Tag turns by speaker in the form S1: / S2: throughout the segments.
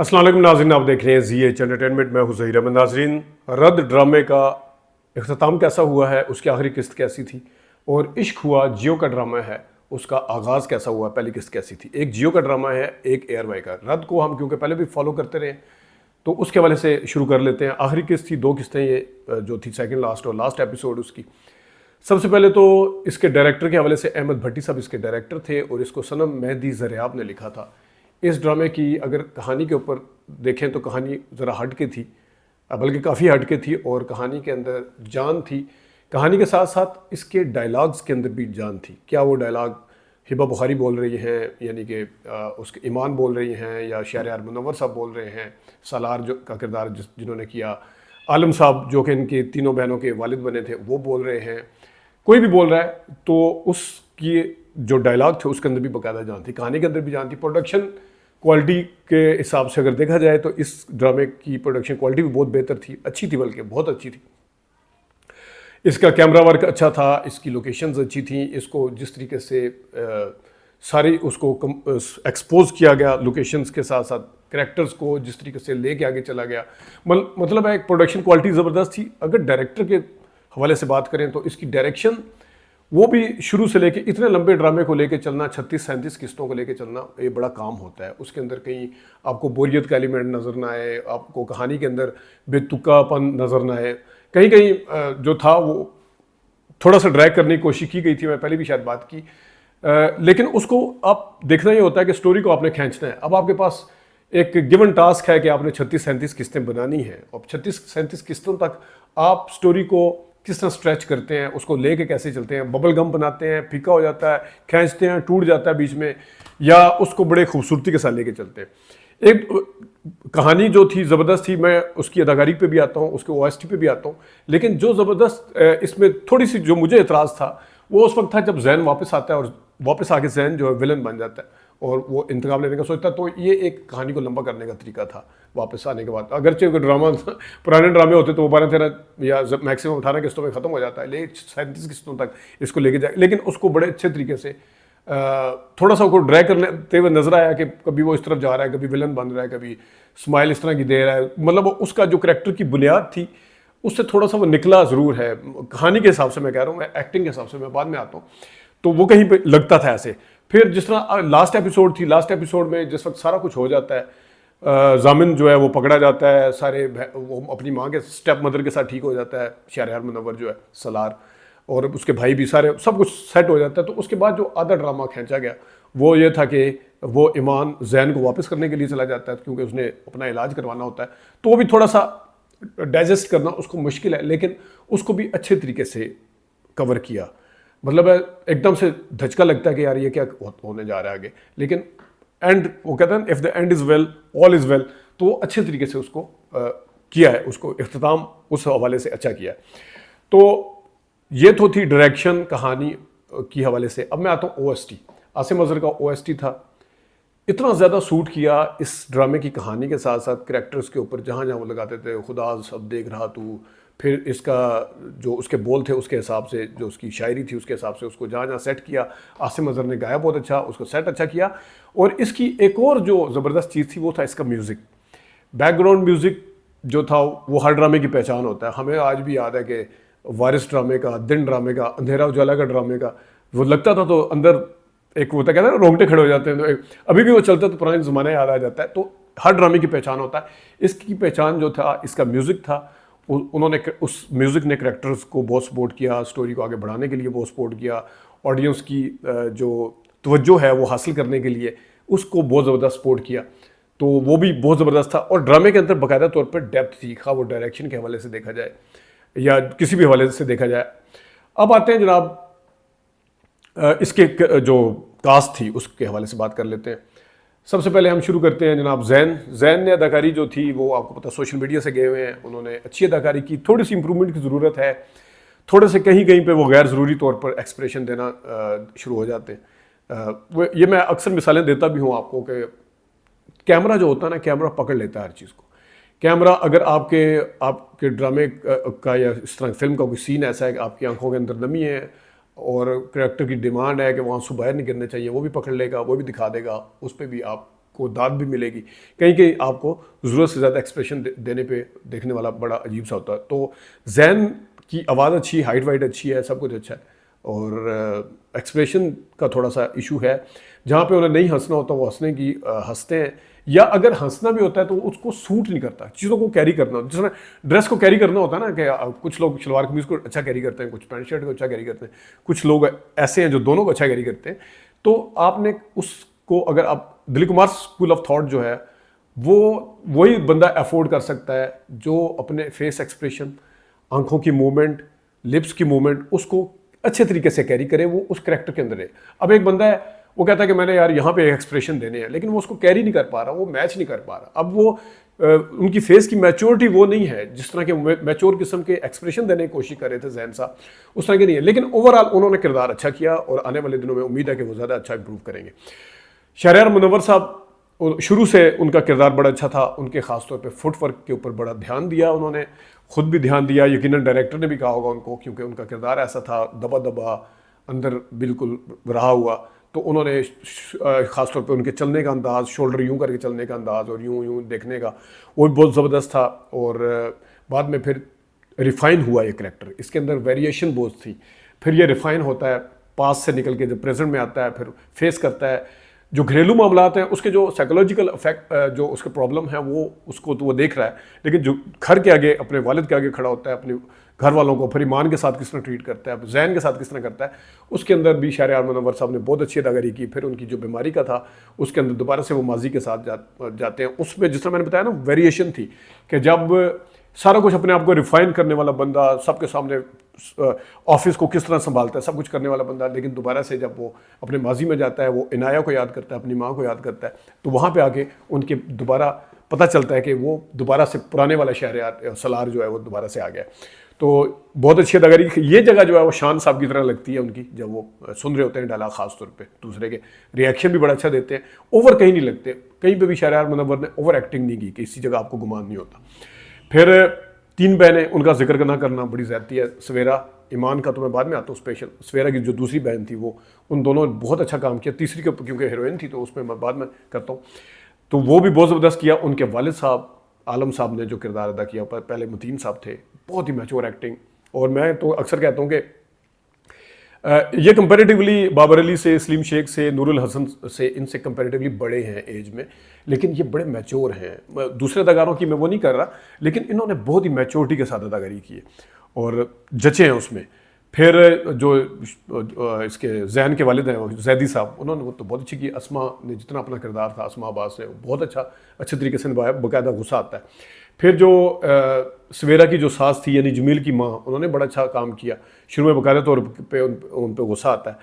S1: अस्सलाम वालेकुम नाज़रीन, आप देख रहे हैं जी एच एंटरटेनमेंट। मैं हूं ज़हीर अहमद। नाज़रीन, रद्द ड्रामे का इख्तिताम कैसा हुआ है, उसकी आखिरी किस्त कैसी थी, और इश्क हुआ जियो का ड्रामा है उसका आगाज़ कैसा हुआ, पहली किस्त कैसी थी। एक जियो का ड्रामा है, एक एयरवाई का। रद्द को हम क्योंकि पहले भी फॉलो करते रहे तो उसके हवाले से शुरू कर लेते हैं। आखिरी किस्त थी, 2 किस्तें ये जो थी, सेकंड लास्ट और लास्ट एपिसोड उसकी। सबसे पहले तो इसके डायरेक्टर के हवाले से, अहमद भट्टी साहब इसके डायरेक्टर थे और इसको सनम मेहदी ज़रियाब ने लिखा था। इस ड्रामे की अगर कहानी के ऊपर देखें तो कहानी ज़रा हट के थी, बल्कि काफ़ी हट के थी, और कहानी के अंदर जान थी। कहानी के साथ साथ इसके डायलॉग्स के अंदर भी जान थी। क्या वो डायलॉग हिबा बुखारी बोल रही हैं, यानी कि उसके ईमान बोल रही हैं, या शहरयार मुनव्वर साहब बोल रहे हैं, सालार जो का किरदार जिन्होंने किया, आलम साहब जो कि इनके तीनों बहनों के वालिद बने थे वो बोल रहे हैं, कोई भी बोल रहा है, तो उसकी जो डायलॉग थे उसके अंदर भी बाकायदा जान थी, कहानी के अंदर भी जान थी। प्रोडक्शन क्वालिटी के हिसाब से अगर देखा जाए तो इस ड्रामे की प्रोडक्शन क्वालिटी भी बहुत बेहतर थी, अच्छी थी, बल्कि बहुत अच्छी थी। इसका कैमरा वर्क अच्छा था, इसकी लोकेशंस अच्छी थी, इसको जिस तरीके से सारी उसको एक्सपोज किया गया लोकेशंस के साथ साथ कैरेक्टर्स को जिस तरीके से लेके आगे चला गया, मतलब है एक प्रोडक्शन क्वालिटी ज़बरदस्त थी। अगर डायरेक्टर के हवाले से बात करें तो इसकी डायरेक्शन, वो भी शुरू से लेके इतने लंबे ड्रामे को लेके चलना, 36-37 किस्तों को लेके चलना, ये बड़ा काम होता है। उसके अंदर कहीं आपको बोरियत का एलिमेंट नज़र ना आए, आपको कहानी के अंदर बेतुकापन नज़र ना आए। कहीं कहीं जो था वो थोड़ा सा ड्रैग करने की कोशिश की गई थी, मैं पहले भी शायद बात की, लेकिन उसको आप देखना ही होता है कि स्टोरी को आपने खींचना है। अब आपके पास एक गिवन टास्क है कि आपने 36-37 किस्तें बनानी हैं, और 36-37 किस्तों तक आप स्टोरी को किस तरह स्ट्रेच करते हैं, उसको लेके कैसे चलते हैं। बबल गम बनाते हैं, फीका हो जाता है, खींचते हैं, टूट जाता है बीच में, या उसको बड़े खूबसूरती के साथ लेके चलते हैं। एक कहानी जो थी ज़बरदस्त थी, मैं उसकी अदाकारी पे भी आता हूँ, उसके ओएसटी पे भी आता हूँ, लेकिन जो ज़बरदस्त इसमें थोड़ी सी जो मुझे एतराज़ था वो उस वक्त था जब जैन वापस आता है, और वापस आके जैन जो है विलन बन जाता है और वो इंतकाम लेने का सोचता है। तो ये एक कहानी को लंबा करने का तरीका था वापस आने के बाद। अगरचे ड्रामा पुराने ड्रामे होते तो वो 12-13 या मैक्सिमम 18 किस्तों में ख़त्म हो जाता है, लेकिन 37 किस्तों तक इसको लेके जाए, लेकिन उसको बड़े अच्छे तरीके से थोड़ा सा उसको ड्रैग करते हुए नजर आया कि कभी वो इस तरफ जा रहा है, कभी विलन बन रहा है, कभी स्माइल इस तरह की दे रहा है। मतलब उसका जो करैक्टर की बुनियाद थी उससे थोड़ा सा वो निकला ज़रूर है। कहानी के हिसाब से मैं कह रहा हूँ, मैं एक्टिंग के हिसाब से मैं बाद में आता हूँ, तो वो कहीं पे लगता था ऐसे। फिर जिस तरह लास्ट एपिसोड थी, लास्ट एपिसोड में जिस वक्त सारा कुछ हो जाता है, जामिन जो है वो पकड़ा जाता है, सारे वो अपनी माँ के स्टेप मदर के साथ ठीक हो जाता है, शहरयार मुनव्वर जो है सलार, और उसके भाई भी, सारे सब कुछ सेट हो जाता है। तो उसके बाद जो आधा ड्रामा खींचा गया वो ये था कि वो ईमान जैन को वापस करने के लिए चला जाता है, क्योंकि उसने अपना इलाज करवाना होता है। तो वो भी थोड़ा सा डाइजेस्ट करना उसको मुश्किल है, लेकिन उसको भी अच्छे तरीके से कवर किया। मतलब एकदम से धचका लगता है कि यार ये क्या होने जा रहा है आगे, लेकिन एंड वो कहते हैं if the end is well all is well, तो वो अच्छे तरीके से उसको किया है, उसको इख्तिताम उस हवाले से अच्छा किया है। तो ये तो थी डायरेक्शन कहानी की हवाले से। अब मैं आता हूँ ओएसटी। आसिम अजहर का ओएसटी था, इतना ज़्यादा सूट किया इस ड्रामे की कहानी के साथ साथ करैक्टर्स के ऊपर, जहाँ जहाँ वो लगाते थे, खुदा सब देख रहा तू, फिर इसका जो उसके बोल थे उसके हिसाब से, जो उसकी शायरी थी उसके हिसाब से उसको जहाँ जहाँ सेट किया। आसिम अजहर ने गाया बहुत अच्छा, उसको सेट अच्छा किया। और इसकी एक और जो ज़बरदस्त चीज़ थी वो था इसका म्यूज़िक। बैकग्राउंड म्यूज़िक जो था वो हर ड्रामे की पहचान होता है। हमें आज भी याद है कि वारिस ड्रामे का, दिन ड्रामे का, अंधेरा उजाला का ड्रामे का वो लगता था तो अंदर एक वो था, कहते हैं ना, रोंगटे खड़े हो जाते हैं। तो अभी भी वो चलता है तो पुराने ज़माना याद आ जाता है। तो हर ड्रामे की पहचान होता है, इसकी पहचान जो था इसका म्यूज़िक था। उन्होंने उस म्यूज़िक ने करैक्टर्स को बहुत सपोर्ट किया, स्टोरी को आगे बढ़ाने के लिए बहुत सपोर्ट किया, ऑडियंस की जो तवज्जो है वो हासिल करने के लिए उसको बहुत ज़बरदस्त सपोर्ट किया। तो वो भी बहुत ज़बरदस्त था। और ड्रामे के अंदर बाकायदा तौर पर डेप्थ थी, खा वो डायरेक्शन के हवाले से देखा जाए या किसी भी हवाले से देखा जाए। अब आते हैं जनाब इसके जो कास्ट थी उसके हवाले से बात कर लेते हैं। सबसे पहले हम शुरू करते हैं जनाब जैन ने अदाकारी जो थी वो आपको पता सोशल मीडिया से गए हुए हैं, उन्होंने अच्छी अदाकारी की। थोड़ी सी इंप्रूवमेंट की ज़रूरत है, थोड़े से कहीं कहीं पे वो गैर ज़रूरी तौर पर एक्सप्रेशन देना शुरू हो जाते हैं। ये मैं अक्सर मिसालें देता भी हूँ आपको कि कैमरा जो होता है ना, कैमरा पकड़ लेता है हर चीज़ को। कैमरा अगर आपके ड्रामे का या इस तरह फिल्म का कोई सीन ऐसा है कि आपकी आंखों के अंदर नमी है और करैक्टर की डिमांड है कि वहाँ आंसू बाहर नहीं गिरने चाहिए, वो भी पकड़ लेगा, वो भी दिखा देगा, उस पर भी आप आपको दाद भी मिलेगी, कहीं कहीं आपको ज़रूरत से ज़्यादा एक्सप्रेशन देने पे देखने वाला बड़ा अजीब सा होता है। तो जैन की आवाज़ अच्छी, हाइट वाइट अच्छी है, सब कुछ अच्छा है, और एक्सप्रेशन का थोड़ा सा इशू है। जहाँ पे उन्हें नहीं हंसना होता वो हंसते हैं, या अगर हंसना भी होता है तो उसको सूट नहीं करता, चीज़ों को कैरी करना, जिस तरह ड्रेस को कैरी करना होता है ना, कि कुछ लोग शलवार कमीज़ को अच्छा कैरी करते हैं, कुछ पैंट शर्ट को अच्छा कैरी करते हैं, कुछ लोग ऐसे हैं जो दोनों को अच्छा कैरी करते हैं। तो आपने उसको, अगर आप Dilip Kumar school of thought जो है, वो वही बंदा अफोर्ड कर सकता है जो अपने फेस एक्सप्रेशन, आंखों की मूवमेंट, लिप्स की मूवमेंट, उसको अच्छे तरीके से कैरी करे, वो उस कैरेक्टर के अंदर है। अब एक बंदा है, वो कहता है कि मैंने यार यहाँ पे एक्सप्रेशन देने हैं, लेकिन वो उसको कैरी नहीं कर पा रहा, वो मैच नहीं कर पा रहा। अब वो उनकी फेस की मैच्योरिटी वो नहीं है, जिस तरह के मैच्योर किस्म के एक्सप्रेशन देने की कोशिश कर रहे थे जैन साहब, उस तरह के नहीं है। लेकिन ओवरऑल उन्होंने किरदार अच्छा किया, और आने वाले दिनों में उम्मीद है कि वो ज़्यादा अच्छा इंप्रूव करेंगे। शहरयार मुनव्वर साहब, शुरू से उनका किरदार बड़ा अच्छा था, उनके खासतौर पे फुटवर्क के ऊपर बड़ा ध्यान दिया उन्होंने, खुद भी ध्यान दिया, यकीनन डायरेक्टर ने भी कहा होगा उनको, क्योंकि उनका किरदार ऐसा था दबा दबा अंदर बिल्कुल रहा हुआ। तो उन्होंने ख़ासतौर पे उनके चलने का अंदाज़, शोल्डर यूं करके चलने का अंदाज़ और यूं यूं देखने का, वो भी बहुत ज़बरदस्त था। और बाद में फिर रिफ़ाइन हुआ ये करेक्टर, इसके अंदर वेरिएशन बहुत थी, फिर ये रिफ़ाइन होता है, पास से निकल के जब प्रेजेंट में आता है, फिर फेस करता है जो घरेलू मामलात हैं, उसके जो साइकोलॉजिकल इफेक्ट, जो उसके प्रॉब्लम है, वो उसको तो वो देख रहा है, लेकिन जो घर के आगे अपने वालिद के आगे खड़ा होता है, अपने घर वालों को, फिर ईमान के साथ किस तरह ट्रीट करता है, जैन के साथ किस तरह करता है, उसके अंदर भी शहरयार मुनव्वर साहब ने बहुत अच्छी अदाकारी की। फिर उनकी जो बीमारी का था, उसके अंदर दोबारा से वो माजी के साथ जाते हैं। उसमें जिस तरह मैंने बताया ना, वेरिएशन थी कि जब सारा कुछ अपने आप को रिफाइन करने वाला बंदा, सबके सामने ऑफिस को किस तरह संभालता है, सब कुछ करने वाला बंदा, लेकिन दोबारा से जब वो अपने माजी में जाता है, वो इनाया को याद करता है, अपनी माँ को याद करता है, तो वहाँ पे आके उनके दोबारा पता चलता है कि वो दोबारा से पुराने वाला शहरयार सलार जो है वो दोबारा से आ गया। तो बहुत अच्छी अदाकारी। ये जगह जो है वो शान साहब की तरह लगती है उनकी, जब वो सुन रहे होते हैं डायलॉग, खास तौर पे दूसरे के रिएक्शन भी बड़ा अच्छा देते हैं, ओवर कहीं नहीं लगते, कहीं पे भी शहरयार मुनव्वर ने ओवर एक्टिंग नहीं की कि इसी जगह आपको गुमान नहीं होता। फिर तीन बहनें, उनका जिक्र करना करना बड़ी ज़्यादती है। सवेरा, ईमान का तो मैं बाद में आता हूँ स्पेशल, सवेरा की जो दूसरी बहन थी वो, उन दोनों ने बहुत अच्छा काम किया। तीसरी के क्योंकि हीरोइन थी तो उसमें मैं बाद में करता हूँ, तो वो भी बहुत ज़बरदस्त किया। उनके वालिद साहब आलम साहब ने जो किरदार अदा किया, पहले मतीन साहब थे, बहुत ही मैच्योर एक्टिंग। और मैं तो अक्सर कहता हूँ कि ये कंपैरेटिवली बाबर अली से, सलीम शेख से, नूरुल हसन से, इनसे कंपैरेटिवली बड़े हैं एज में, लेकिन ये बड़े मैच्योर हैं। दूसरे अदाकारों की मैं वो नहीं कर रहा, लेकिन इन्होंने बहुत ही मैच्योरिटी के साथ अदाकारी की है और जचे हैं उसमें। फिर जो इसके जैन के वालिद हैं जैदी साहब, उन्होंने वो तो बहुत अच्छी की। अस्मा ने जितना अपना किरदार था, अस्मा अब्बास ने बहुत अच्छे तरीके से निभाया, बाकायदा गुस्सा आता है। फिर जो सवेरा की जो सास थी यानी जमील की माँ, उन्होंने बड़ा अच्छा काम किया, शुरू में बाकायदा तौर पे उन पे गुस्सा आता है।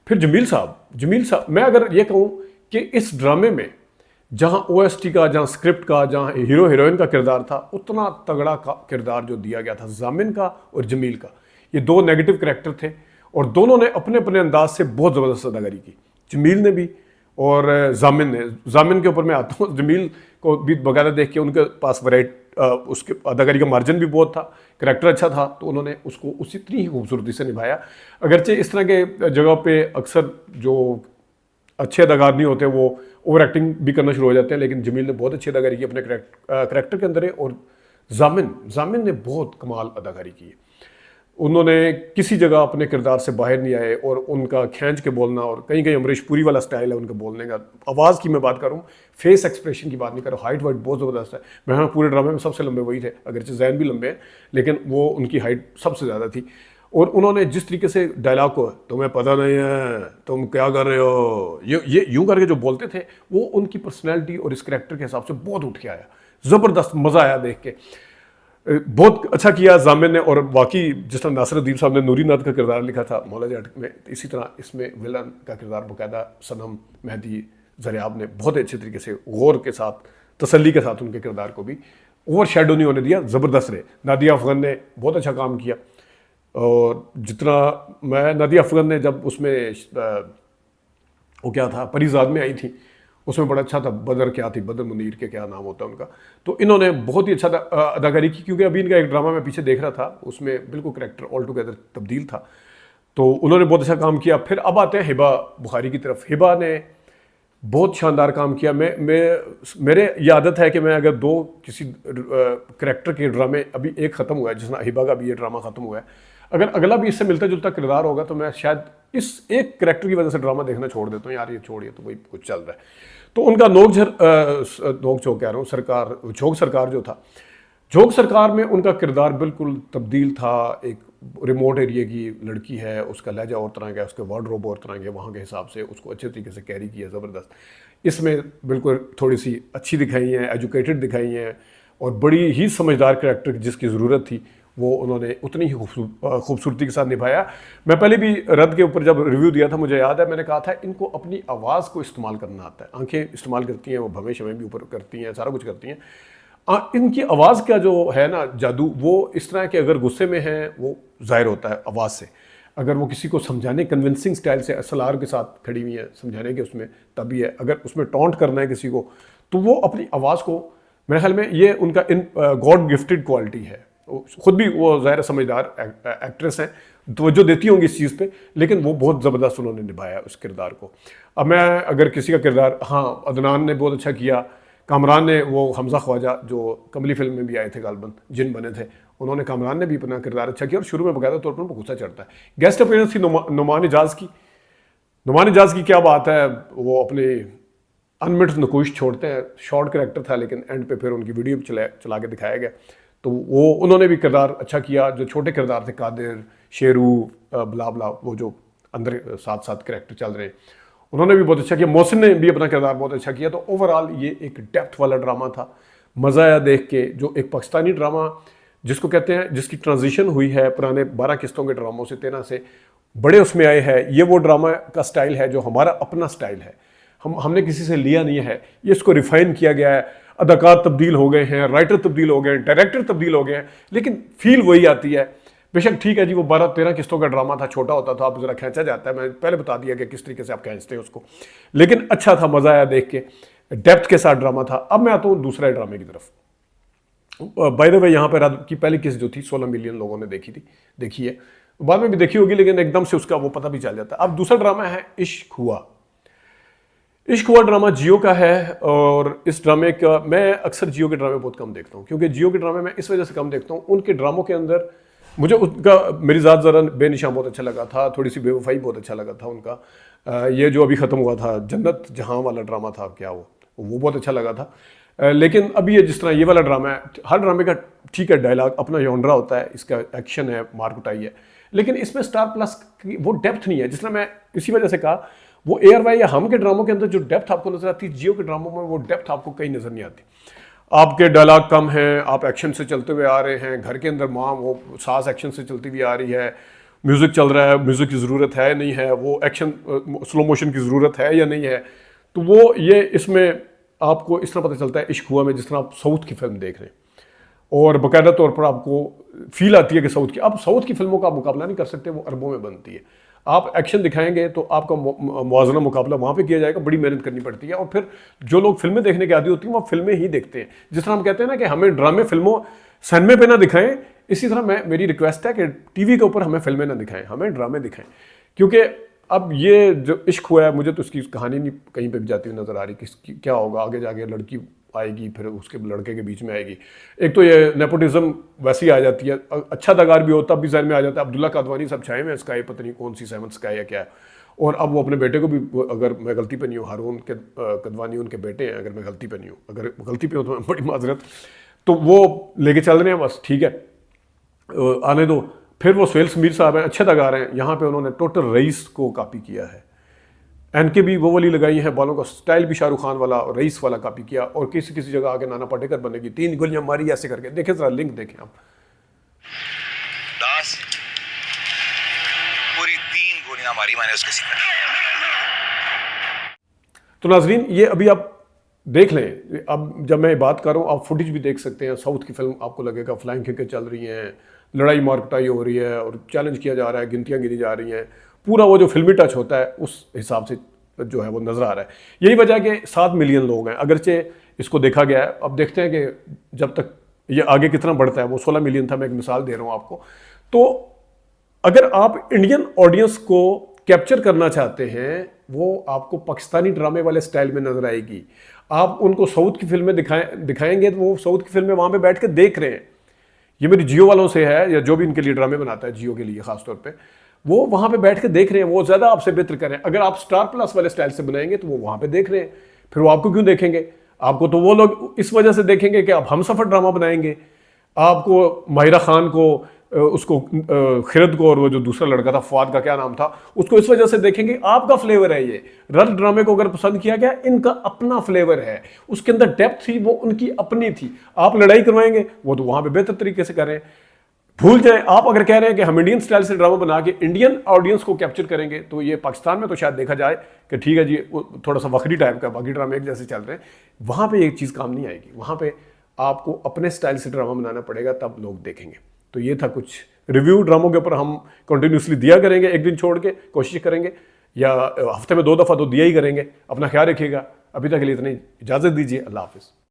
S1: फिर जमील साहब, मैं अगर ये कहूँ कि इस ड्रामे में जहाँ OST का, जहाँ स्क्रिप्ट का, जहाँ हीरो हीरोइन का किरदार था, उतना तगड़ा किरदार जो दिया गया था जामिन का और जमील का, ये दो नेगेटिव कैरेक्टर थे और दोनों ने अपने अपने अंदाज से बहुत ज़बरदस्त अदाकारी की, जमील ने भी और जामिन ने। जामिन के ऊपर मैं आता हूँ, जमील को भी वगैरह देख के उनके पास उसके अदाकारी का मार्जिन भी बहुत था, करैक्टर अच्छा था, तो उन्होंने उसको उसी इतनी ही खूबसूरती से निभाया। अगरचे इस तरह के जगह पे अक्सर जो अच्छे अदाकार नहीं होते वो ओवर एक्टिंग भी करना शुरू हो जाते हैं, लेकिन जमील ने बहुत अच्छी अदाकारी की अपने करैक्टर के अंदर है। और जामिन ने बहुत कमाल अदाकारी की है। उन्होंने किसी जगह अपने किरदार से बाहर नहीं आए और उनका खींच के बोलना, और कहीं कहीं अमरीश पुरी वाला स्टाइल है उनका बोलने का। आवाज़ की मैं बात करूँ, फेस एक्सप्रेशन की बात नहीं करूँ, हाइट वाइट बहुत ज़बरदस्त है। मैं पूरे ड्रामे में सबसे लंबे वही थे, अगरचे जैन भी लंबे हैं, लेकिन वो उनकी हाइट सबसे ज़्यादा थी। और उन्होंने जिस तरीके से डायलॉग को, तुम्हें पता नहीं है तुम क्या कर रहे हो, ये यूँ करके जो बोलते थे, वो उनकी पर्सनैलिटी और इस करैक्टर के हिसाब से बहुत उठ के आया, ज़बरदस्त मज़ा आया देख के। बहुत अच्छा किया जामिन ने। और बाकी जिस तरह नासिरुद्दीन साहब ने नूरी नाथ का किरदार लिखा था मौला जाट में, इसी तरह इसमें विलन का किरदार बाकायदा सनम मेहदी ज़रियाब ने बहुत अच्छे तरीके से, गौर के साथ, तसल्ली के साथ उनके किरदार को भी ओवर शेडो नहीं होने दिया, ज़बरदस्त रहे। नादिया अफगन ने बहुत अच्छा काम किया। और जितना मैं, नादिया अफगन ने जब उसमें वो क्या था, परिजाद में आई थी, उसमें बड़ा अच्छा था। बदर क्या थी, बदर मुनीर के क्या नाम होता है उनका, तो इन्होंने बहुत ही अच्छा अदाकारी की। क्योंकि अभी इनका एक ड्रामा मैं पीछे देख रहा था, उसमें बिल्कुल करैक्टर ऑल टुगेदर तब्दील था, तो उन्होंने बहुत अच्छा काम किया। फिर अब आते हैं हिबा बुखारी की तरफ। हिबा ने बहुत शानदार काम किया। मेरे ये आदत है कि मैं अगर दो किसी करेक्टर के ड्रामे, अभी एक ख़त्म हुआ है जिसमें अहिबा का भी ये ड्रामा ख़त्म हुआ है, अगर अगला भी इससे मिलता जुलता किरदार होगा तो मैं शायद इस एक करेक्टर की वजह से ड्रामा देखना छोड़ देता हूँ, यार ये छोड़िए तो वही कुछ चल रहा है। तो उनका नोक झोंक कह रहा हूँ, सरकार झोंक सरकार जो था, झोंक सरकार में उनका किरदार बिल्कुल तब्दील था। एक रिमोट एरिया की लड़की है, उसका लहजा और तरह का है, उसके वार्डरोब और तरह के, वहाँ के हिसाब से उसको अच्छे तरीके से कैरी किया, ज़बरदस्त। इसमें बिल्कुल थोड़ी सी अच्छी दिखाई हैं, एजुकेटेड दिखाई हैं, और बड़ी ही समझदार करैक्टर जिसकी ज़रूरत थी वो उन्होंने उतनी ही खूबसूरती के साथ निभाया। मैं पहले भी रद्द के ऊपर जब रिव्यू दिया था, मुझे याद है मैंने कहा था इनको अपनी आवाज़ को इस्तेमाल करना आता है। आंखें इस्तेमाल करती हैं, वो भवें शवें भी ऊपर करती हैं, सारा कुछ करती हैं। इनकी आवाज़ का जो है ना जादू, वो इस तरह के अगर गुस्से में है वो जाहिर होता है आवाज़ से, अगर वो किसी को समझाने कन्विंसिंग स्टाइल से एसएलआर के साथ खड़ी हुई है समझाने के उसमें तभी है, अगर उसमें टॉन्ट करना है किसी को तो वो अपनी आवाज़ को, मेरे ख्याल में ये उनका इन गॉड गिफ्टेड क्वालिटी है। खुद भी वो ज़ाहिर समझदार एक्ट्रेस हैं, तवज्जो देती होंगी इस चीज़ पे, लेकिन वो बहुत ज़बरदस्त उन्होंने निभाया उस किरदार को। अब मैं अगर किसी का किरदार, हाँ अदनान ने बहुत अच्छा किया, कामरान ने, वो हमजा ख्वाजा जो कमली फिल्म में भी आए थे गालबन, जिन बने थे, उन्होंने, कामरान ने भी अपना किरदार अच्छा किया और शुरू में बकायदा तौर पर उनको गुस्सा चढ़ता है। गेस्ट अपीयरेंस थी नुमान इजाज़ की। नुमान इजाज़ की क्या बात है, वो अपने अनमिट नकुश छोड़ते हैं, शॉर्ट कैरेक्टर था लेकिन एंड पे फिर उनकी वीडियो चला के दिखाया गया, तो वो उन्होंने भी किरदार अच्छा किया। जो छोटे किरदार थे, कादिर, शेरू, बला बला, वो जो अंदर साथ साथ कैरेक्टर चल रहे हैं, उन्होंने भी बहुत अच्छा किया। मोहसिन ने भी अपना किरदार बहुत अच्छा किया। तो ओवरऑल ये एक डेप्थ वाला ड्रामा था, मज़ा आया देख के। जो एक पाकिस्तानी ड्रामा जिसको कहते हैं, जिसकी ट्रांजिशन हुई है पुराने 12 किस्तों के ड्रामों से, 13 से बड़े उसमें आए हैं, ये वो ड्रामा का स्टाइल है जो हमारा अपना स्टाइल है, हमने किसी से लिया नहीं है, ये इसको रिफाइन किया गया है। अदाकार तब्दील हो गए हैं, राइटर तब्दील हो गए हैं, डायरेक्टर तब्दील हो गए हैं, लेकिन फील वही आती है। बेशक ठीक है जी, वो 12-13 किस्तों का ड्रामा था, छोटा होता था, अब जरा खींचा जाता है, मैं पहले बता दिया कि किस तरीके से आप खींचते हैं उसको, लेकिन अच्छा था, मज़ा आया देख के, डेप्थ के साथ ड्रामा था। अब मैं आता हूँ दूसरे ड्रामे की तरफ। बाय द वे, यहाँ पर रात की पहली किस्त जो थी 16 मिलियन लोगों ने देखी है, बाद में भी देखी होगी, लेकिन एकदम से उसका वो पता भी चल जाता है। अब दूसरा ड्रामा है इश्क हुआ। इश्क हुआ ड्रामा जियो का है, और इस ड्रामे का मैं अक्सर जियो के ड्रामे बहुत कम देखता हूँ, क्योंकि जियो के ड्रामे मैं इस वजह से कम देखता हूँ, उनके ड्रामों के अंदर मुझे उनका, मेरी ज़ात ज़रा बेनिशान बहुत अच्छा लगा था, थोड़ी सी बेवफाई बहुत अच्छा लगा था उनका। ये जो अभी ख़त्म हुआ था जन्नत जहां वाला ड्रामा था, क्या वो बहुत अच्छा लगा था। लेकिन अभी ये जिस तरह ये वाला ड्रामा है, हर ड्रामे का ठीक है डायलॉग अपना जॉनरा होता है, इसका एक्शन है, मार कुटाई है, लेकिन इसमें स्टार प्लस की वो डेप्थ नहीं है। जिस तरह मैं इसी वजह से कहा, वो ARY या हम के ड्रामों के अंदर जो डेप्थ आपको नजर आती है, जियो के ड्रामों में वो डेप्थ आपको कहीं नजर नहीं आती। आपके डायलॉग कम हैं, आप एक्शन से चलते हुए आ रहे हैं, घर के अंदर माँ वो सास एक्शन से चलती हुई आ रही है, म्यूज़िक चल रहा है, म्यूज़िक की ज़रूरत है नहीं है, वो एक्शन स्लो मोशन की ज़रूरत है या नहीं है, तो वो ये इसमें आपको इस तरह पता चलता है इश्क हुआ में, जिस तरह आप साउथ की फिल्म देख रहे हैं, और बाकायदा तौर पर आपको फील आती है कि साउथ की, आप साउथ की फिल्मों का मुकाबला नहीं कर सकते, वो अरबों में बनती है। आप एक्शन दिखाएंगे तो आपका मुआवजना मुकाबला वहाँ पे किया जाएगा, बड़ी मेहनत करनी पड़ती है, और फिर जो लोग फिल्में देखने के आदी होती हैं वो फिल्में ही देखते हैं। जिस तरह हम कहते हैं ना कि हमें ड्रामे फिल्मों सिनेमा पे ना दिखाएं, इसी तरह मेरी रिक्वेस्ट है कि टीवी के ऊपर हमें फिल्में ना दिखाएं, हमें ड्रामे दिखाएं। क्योंकि अब ये जो इश्क हुआ है, मुझे तो उसकी कहानी नहीं कहीं पर भी जाती हुई नज़र आ रही, कि क्या होगा आगे जाके, लड़की आएगी फिर उसके लड़के के बीच में आएगी। एक तो ये नेपोटिज्म वैसी आ जाती है, अच्छा दगार भी होता भी जहन में आ जाता है, अब्दुल्ला कादवानी सब छाए में स्काई, पता नहीं कौन सी सहमत स्काई है क्या है, और अब वो अपने बेटे को भी, अगर मैं गलती पे नहीं हूँ, हारून के कदवानी उनके बेटे हैं, अगर मैं गलती पे नहीं हूँ, अगर गलती पे हो तो बड़ी माजरत, तो वो लेके चल रहे हैं, बस ठीक है आने दो। फिर वो सुहेल समीर साहब हैं, अच्छे दगार हैं, यहाँ पर उन्होंने टोटल रईस को कॉपी किया है, एनके भी वो वाली लगाई है, बालों का स्टाइल भी शाहरुख खान वाला और रईस वाला कॉपी किया, और किसी किसी जगह आके नाना पाटेकर बनेगी, 3 गोलियां मारी ऐसे करके, देखें जरा लिंक देखें आप।
S2: दास पूरी 3 गोलियां मारी मैंने उसके सीने में।
S1: तो नाजरीन, ये अभी आप देख लें, अब जब मैं बात कर रहा हूँ आप फुटेज भी देख सकते हैं। साउथ की फिल्म आपको लगेगा फ्लाइंग किकें चल रही हैं, लड़ाई मारकुटाई हो रही है और चैलेंज किया जा रहा है, गिनतियाँ गिनी जा रही हैं, पूरा वो जो फिल्मी टच होता है उस हिसाब से जो है वो नज़र आ रहा है। यही वजह है कि 7 मिलियन लोग हैं, अगरचे इसको देखा गया है। अब देखते हैं कि जब तक ये आगे कितना बढ़ता है। वो 16 मिलियन था, मैं एक मिसाल दे रहा हूँ आपको। तो अगर आप इंडियन ऑडियंस को कैप्चर करना चाहते हैं वो आपको पाकिस्तानी ड्रामे वाले स्टाइल में नजर आएगी। आप उनको साउथ की फिल्में दिखाएंगे तो वो साउथ की फिल्में वहां पे बैठ के देख रहे हैं। ये मेरी जियो वालों से है, या जो भी इनके लिए ड्रामे बनाता है जियो के लिए खासतौर पे, वो वहां पे बैठ के देख रहे हैं, वो ज्यादा आपसे बेहतर कर रहे हैं। अगर आप स्टार प्लस वाले स्टाइल से बनाएंगे तो वो वहां पे देख रहे हैं, फिर वो आपको क्यों देखेंगे? आपको तो वो लोग इस वजह से देखेंगे कि आप हमसफर ड्रामा बनाएंगे, आपको माहिरा खान को उसको खिरद को और वो जो दूसरा लड़का था फवाद का क्या नाम था उसको इस वजह से देखेंगे। आपका फ्लेवर है ये। रद ड्रामे को अगर पसंद किया गया, इनका अपना फ्लेवर है, उसके अंदर डेप्थ थी, वो उनकी अपनी थी। आप लड़ाई करवाएंगे, वो तो वहां पे बेहतर तरीके से कर रहे हैं। भूल जाए, आप अगर कह रहे हैं कि हम इंडियन स्टाइल से ड्रामा बना के इंडियन ऑडियंस को कैप्चर करेंगे, तो ये पाकिस्तान में तो शायद देखा जाए कि ठीक है जी, थोड़ा सा वक्री टाइप का, बाकी ड्रामे एक जैसे चल रहे हैं, वहां पे एक चीज़ काम नहीं आएगी। वहां पे आपको अपने स्टाइल से ड्रामा बनाना पड़ेगा, तब लोग देखेंगे। तो ये था कुछ रिव्यू ड्रामों के ऊपर, हम कंटिन्यूसली दिया करेंगे, एक दिन छोड़ के कोशिश करेंगे, या हफ्ते में 2 दफ़ा तो दिया ही करेंगे। अपना ख्याल रखिएगा। अभी तक के लिए इतनी इजाज़त दीजिए। अल्लाह हाफिज़।